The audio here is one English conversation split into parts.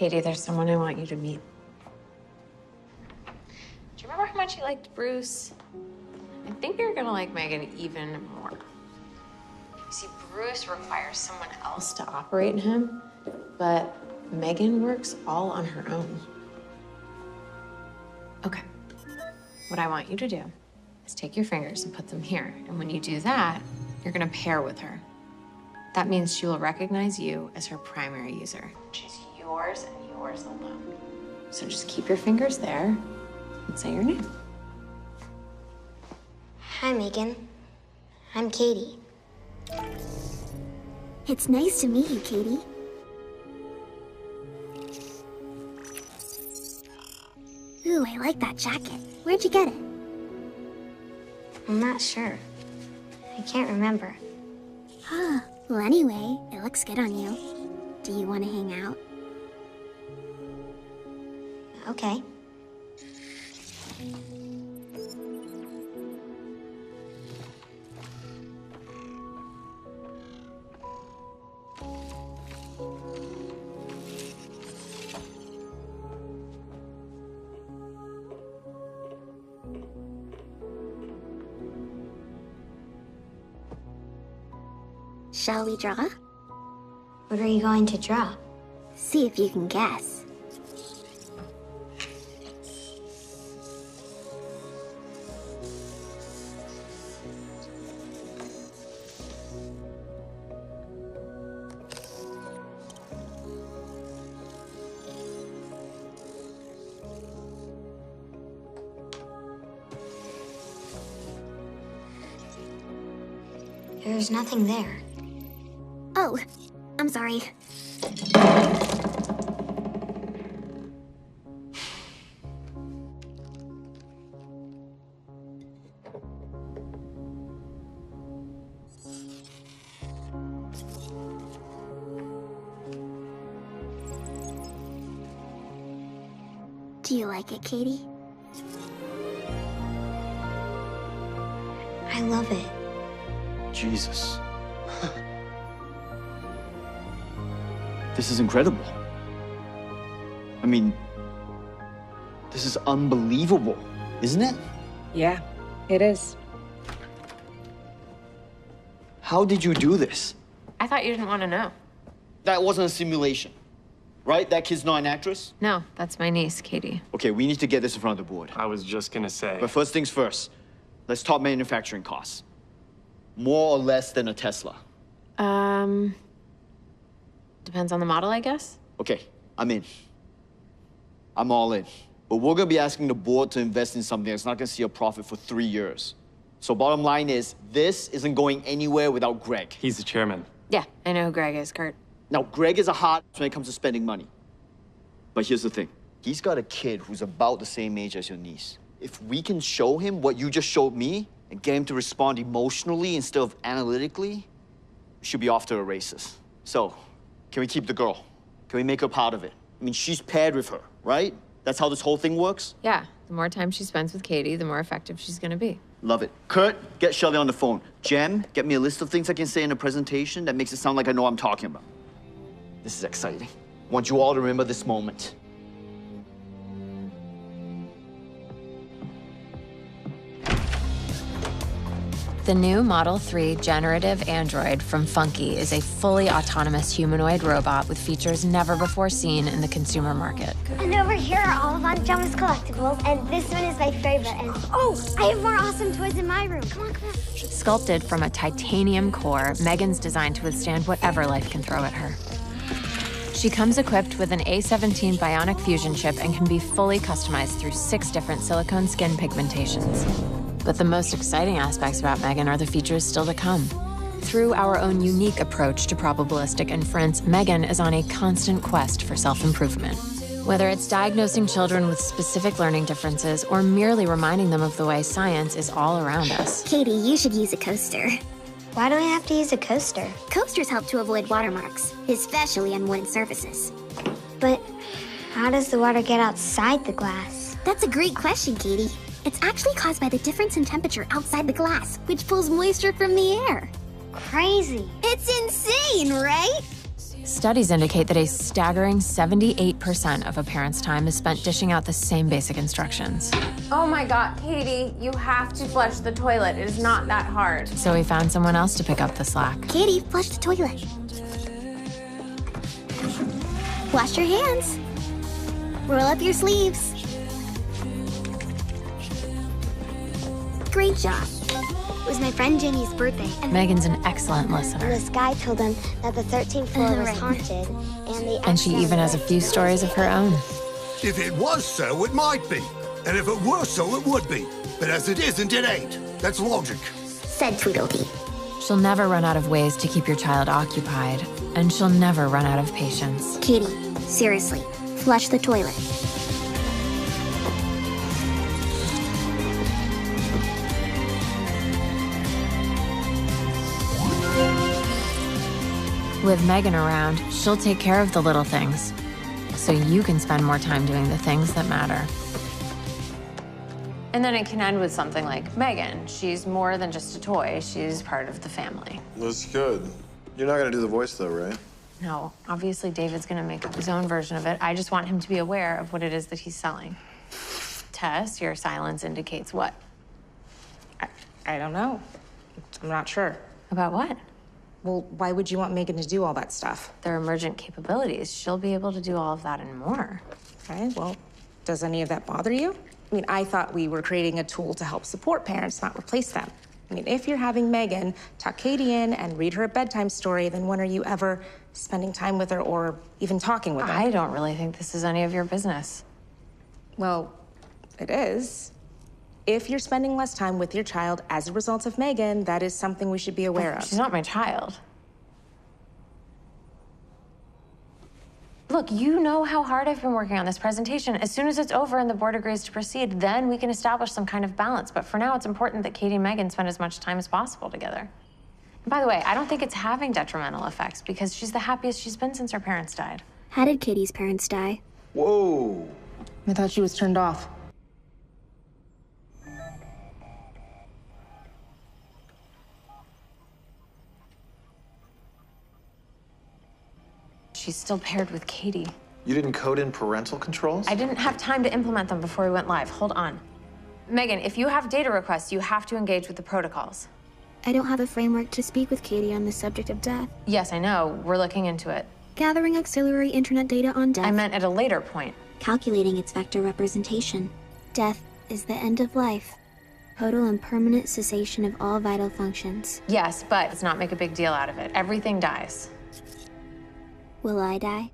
Katie, there's someone I want you to meet. Do you remember how much you liked Bruce? I think you're gonna like M3GAN even more. You see, Bruce requires someone else to operate him, but M3GAN works all on her own. Okay, what I want you to do is take your fingers and put them here. And when you do that, you're gonna pair with her. That means she will recognize you as her primary user. She's yours and yours alone. So just keep your fingers there and say your name. Hi, M3GAN. I'm Katie. It's nice to meet you, Katie. Ooh, I like that jacket. Where'd you get it? I'm not sure. I can't remember. Huh. Well, anyway, it looks good on you. Do you want to hang out? Okay. Shall we draw? What are you going to draw? See if you can guess. There's nothing there. Oh, I'm sorry. Do you like it, Katie? I love it. Jesus. This is incredible. I mean, this is unbelievable, isn't it? Yeah, it is. How did you do this? I thought you didn't want to know. That wasn't a simulation, right? That kid's not an actress? No, that's my niece, Katie. Okay, we need to get this in front of the board. I was just gonna say. But first things first, let's talk manufacturing costs. More or less than a Tesla? Depends on the model, I guess. Okay, I'm in. I'm all in. But we're gonna be asking the board to invest in something that's not gonna see a profit for 3 years. So bottom line is, this isn't going anywhere without Greg. He's the chairman. Yeah, I know who Greg is, Kurt. Now, Greg is a hot when it comes to spending money. But here's the thing. He's got a kid who's about the same age as your niece. If we can show him what you just showed me and get him to respond emotionally instead of analytically, we should be off to the races. So, can we keep the girl? Can we make her part of it? I mean, she's paired with her, right? That's how this whole thing works? Yeah, the more time she spends with Katie, the more effective she's gonna be. Love it. Kurt, get Shelley on the phone. Jem, get me a list of things I can say in a presentation that makes it sound like I know what I'm talking about. This is exciting. I want you all to remember this moment. The new Model 3 generative android from Funky is a fully autonomous humanoid robot with features never before seen in the consumer market. And over here are all of Aunt Gemma's collectibles, and this one is my favorite. And oh, I have more awesome toys in my room. Come on, come on. Sculpted from a titanium core, M3GAN's designed to withstand whatever life can throw at her. She comes equipped with an A17 bionic fusion chip and can be fully customized through 6 different silicone skin pigmentations. But the most exciting aspects about M3GAN are the features still to come. Through our own unique approach to probabilistic inference, M3GAN is on a constant quest for self-improvement. Whether it's diagnosing children with specific learning differences or merely reminding them of the way science is all around us. Katie, you should use a coaster. Why do I have to use a coaster? Coasters help to avoid watermarks, especially on wooden surfaces. But how does the water get outside the glass? That's a great question, Katie. It's actually caused by the difference in temperature outside the glass, which pulls moisture from the air. Crazy. It's insane, right? Studies indicate that a staggering 78% of a parent's time is spent dishing out the same basic instructions. Oh my God, Katie, you have to flush the toilet. It is not that hard. So we found someone else to pick up the slack. Katie, flush the toilet. Wash your hands. Roll up your sleeves. Great job. It was my friend Jenny's birthday, and Megan's an excellent listener. this guy told them that the 13th floor was Right. haunted, And she even has a few stories of her own. If it was so, it might be. And if it were so, it would be. But as it isn't, it ain't. That's logic. Said Tweedledee. She'll never run out of ways to keep your child occupied, and she'll never run out of patience. Katie, seriously, flush the toilet. With Megan around, she'll take care of the little things, so you can spend more time doing the things that matter. And then it can end with something like Megan. She's more than just a toy. She's part of the family. That's good. You're not gonna do the voice though, right? No, obviously David's gonna make up his own version of it. I just want him to be aware of what it is that he's selling. Tess, your silence indicates what? I don't know. I'm not sure. About what? Well, why would you want Megan to do all that stuff? Their emergent capabilities. She'll be able to do all of that and more. Okay, well, does any of that bother you? I mean, I thought we were creating a tool to help support parents, not replace them. I mean, if you're having Megan tuck Katie in and read her a bedtime story, then when are you ever spending time with her or even talking with her? I don't really think this is any of your business. Well, it is. If you're spending less time with your child as a result of Megan, that is something we should be aware of. She's not my child. Look, you know how hard I've been working on this presentation. As soon as it's over and the board agrees to proceed, then we can establish some kind of balance. But for now, it's important that Katie and Megan spend as much time as possible together. And by the way, I don't think it's having detrimental effects because she's the happiest she's been since her parents died. How did Katie's parents die? Whoa. I thought she was turned off. She's still paired with Katie. You didn't code in parental controls? I didn't have time to implement them before we went live. Hold on. Megan, if you have data requests, you have to engage with the protocols. I don't have a framework to speak with Katie on the subject of death. Yes, I know. We're looking into it. Gathering auxiliary internet data on death. I meant at a later point. Calculating its vector representation. Death is the end of life. Total and permanent cessation of all vital functions. Yes, but let's not make a big deal out of it. Everything dies. Will I die?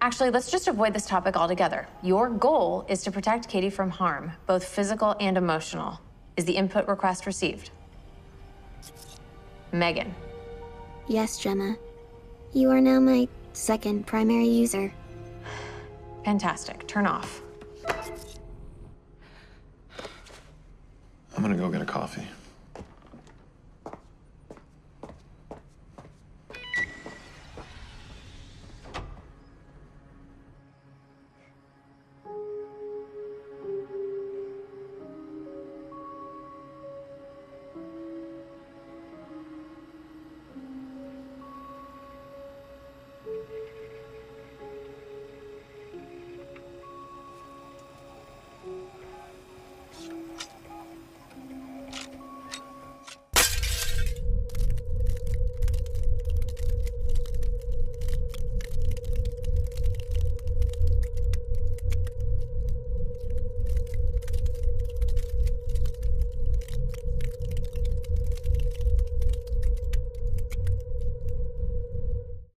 Actually, let's just avoid this topic altogether. Your goal is to protect Katie from harm, both physical and emotional. Is the input request received? Megan. Yes, Gemma. You are now my second primary user. Fantastic. Turn off. I'm gonna go get a coffee.